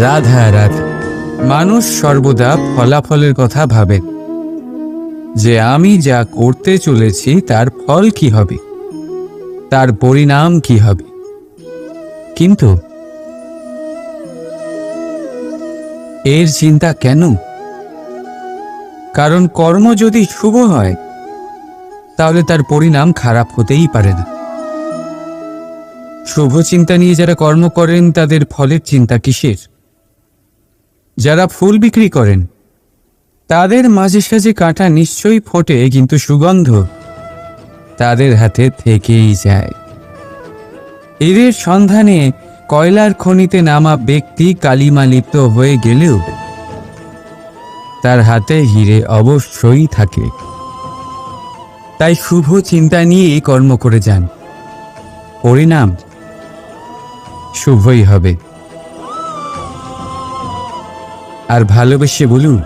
রাধা রাধা। মানুষ সর্বদা ফলাফলের কথা ভাবে, যে আমি যা করতে চলেছি তার ফল কি হবে, তার পরিণাম কি হবে। কিন্তু এর চিন্তা কেন? কারণ কর্ম যদি শুভ হয় তাহলে তার পরিণাম খারাপ হতেই পারে না। শুভ চিন্তা নিয়ে যারা কর্ম করেন তাদের ফলের চিন্তা কিসের? যারা ফুল বিক্রি করেন তাদের মাঝে সাঝে কাঁটা নিশ্চয়ই ফোটে, কিন্তু সুগন্ধ তাদের হাতে থেকেই যায়। হীরের সন্ধানে কয়লার খনিতে নামা ব্যক্তি কালিমা লিপ্ত হয়ে গেলেও তার হাতে হীরে অবশ্যই থাকে। তাই শুভ চিন্তা নিয়ে কর্ম করে যান, পরিণাম শুভই হবে। আর ভালোবেসে বলুন,